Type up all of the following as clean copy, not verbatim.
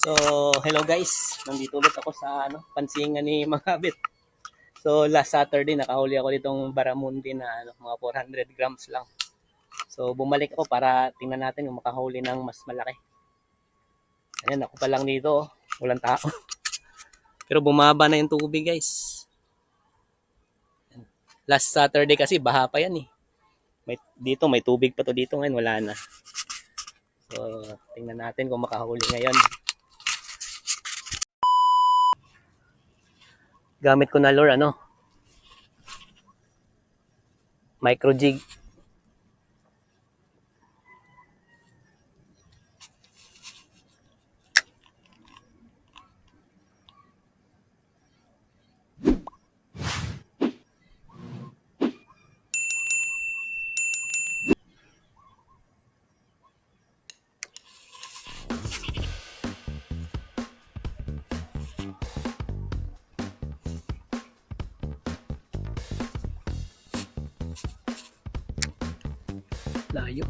So, hello guys. Nandito ulit ako sa pansingan ni mga kabit. So, last Saturday nakahuli ako nitong baramundi na mga 400 grams lang. So, bumalik ako para tingnan natin kung makahuli ng mas malaki. Ayan, ako pa lang dito. Walang tao. Pero bumaba na yung tubig guys. Last Saturday kasi baha pa yan eh. Dito may tubig pa to dito, ngayon wala na. So, tingnan natin kung makahuli ngayon. Gamit ko na lure micro jig. Layo.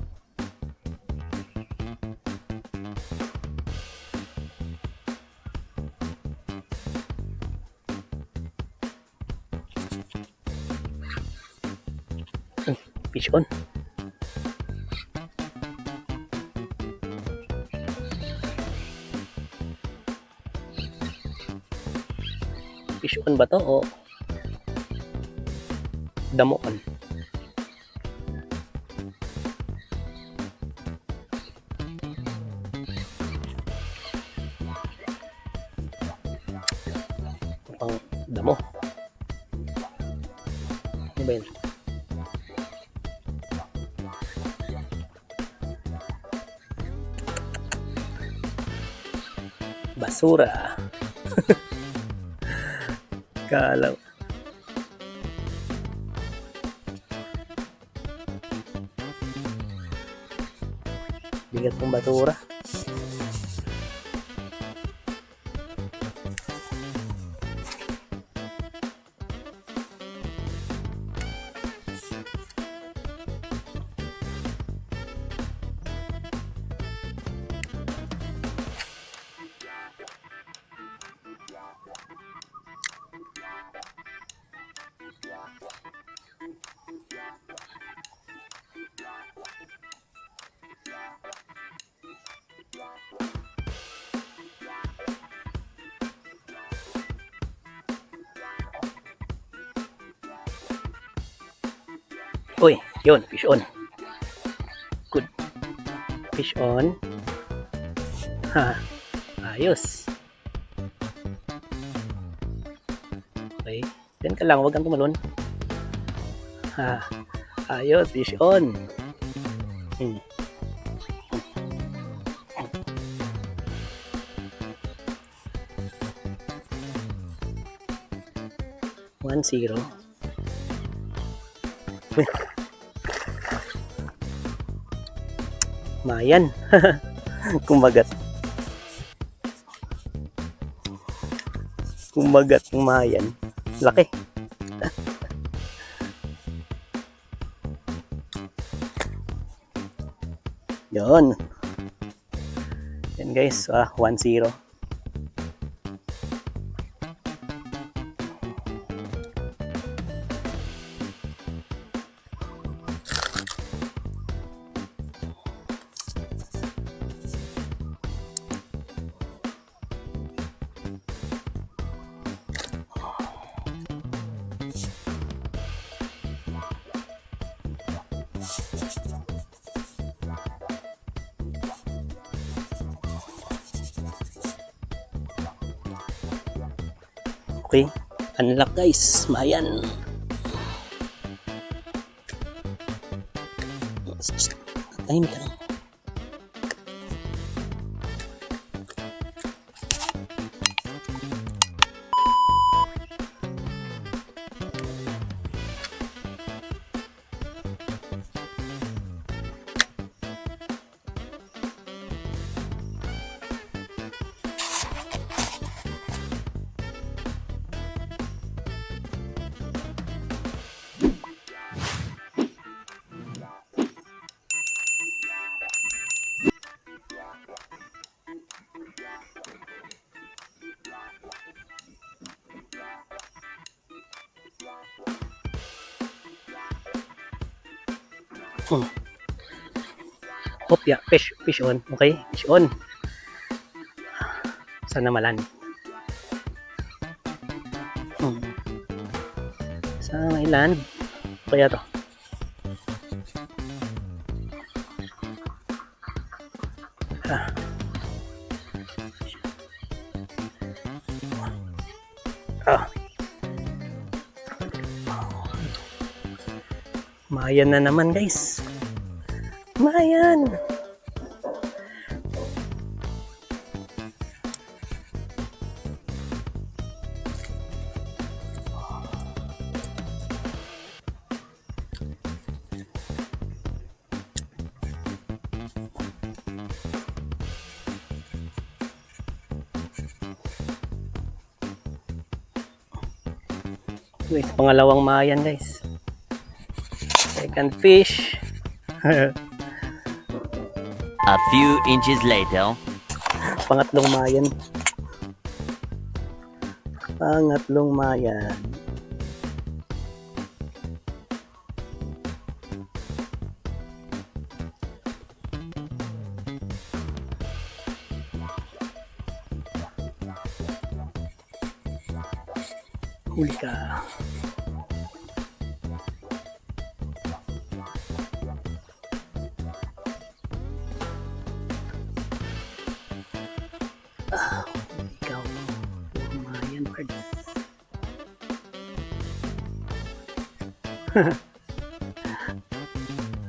Fish on. Fish on ba to o damuan? Pang damo. Ano ba yun? Basura. Kalaw. Bigat ng basura. Uy, yun, fish on. Good. Fish on. Ha, ayos. Okay, yan ka lang, huwag kang tumalon. Ha, ayos, fish on. Hmm. 1-0. Mayan. Kumagat. Kumagat ng mayan. Laki. Yun. Yan guys. 1-0. Okay, unlock guys, mayan. Time ka lang. Hmm. Hop, yeah. Fish on. Okay, fish on. Sana malan. Sa may land. Kaya to. Ah. Ah. Mayan na naman guys. Mayan. Guys, pangalawang mayan guys. Second fish. A few inches later. Pangatlong mayan. Pangatlong mayan. Huli ka. Ikaw. Mayan bird.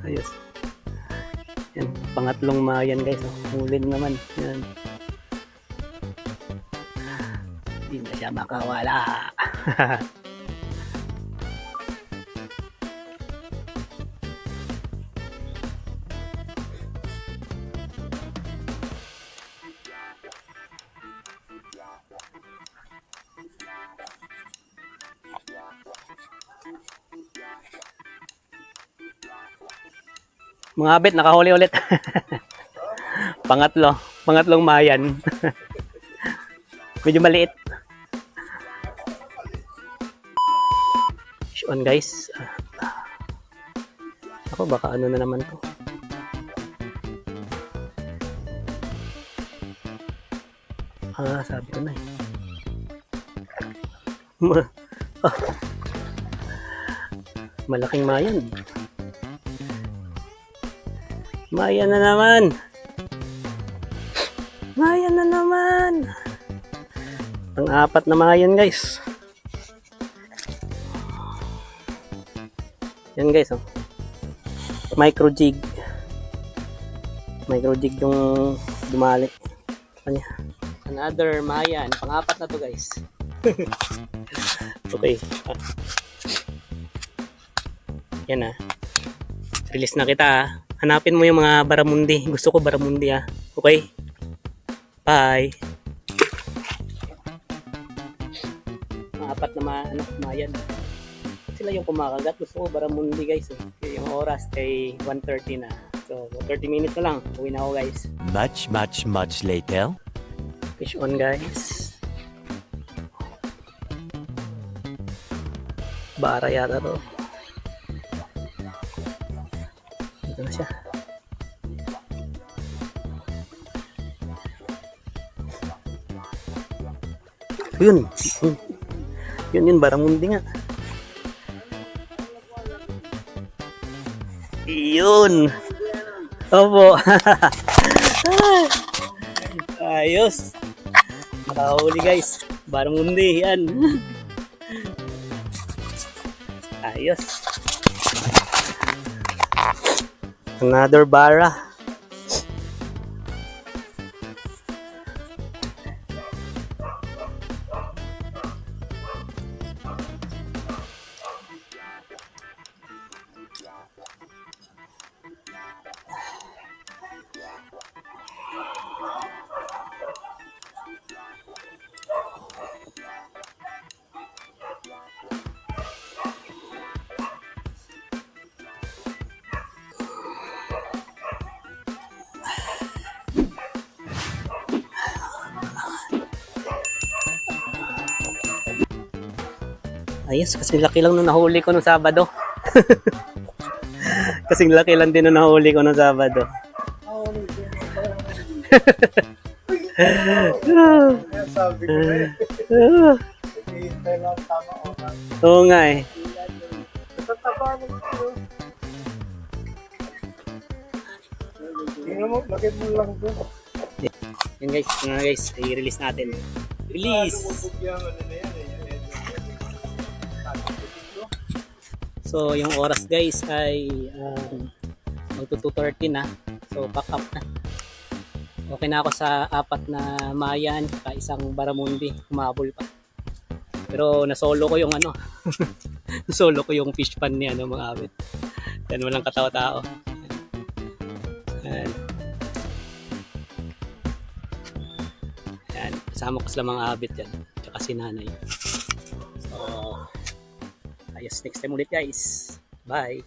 Ayos. Yan, pangatlong mayan guys. Huli naman. Yan. Hindi na siya makawala. Mga abet, nakahuli ulit. Pangatlong mayan. Medyo maliit. Fish on guys. Ako baka ano na naman to. Sabi ko na eh. Malaking mayan. Mayan na naman. Mayan na naman. Ang apat na mayan guys. Yan guys, oh. Micro jig. Micro jig yung dumali. Kanya. Another mayan. Pang-apat na to guys. Okay. Yan ah. Release na kita ah. Hanapin mo yung mga baramundi. Gusto ko baramundi ah. Okay? Bye. Apat na mayan. Sila yung kumakagat. Gusto ko baramundi guys. Yung oras ay 1:30 na. So 30 minutes na lang. Uwi na ako guys. Much later. Fish on guys. Bara yata to. Ito na siya. Yun. Yun, baramundi nga. Yun. Opo. Ayos. Nakahuli guys. Baramundi yan. Ayos. Another bara. Ayos, kasi laki lang nung nahuli ko nung Sabado. Kasing laki lang din nung nahuli ko ng Sabado. Sabi ko na eh. Hihintay lang tama oras. Oo nga eh. Tataba mo ito. Tingnan mo, lagay mo lang doon. Yan guys, i-release natin. Release! Lumubog yung ano na yan eh. So, yung oras guys ay magto 2:30 na. So, pack up na. Okay na ako sa 4 na mayan, saka isang baramundi, humabol pa. Pero nasolo ko yung ano, nasolo ko yung fish pan ni ano, mga abit. Yan, walang katawa-tao. Yan. Yan, kasama ko sila mga abit yan, tsaka si nanay. So, ayos, next time ulit guys. Bye!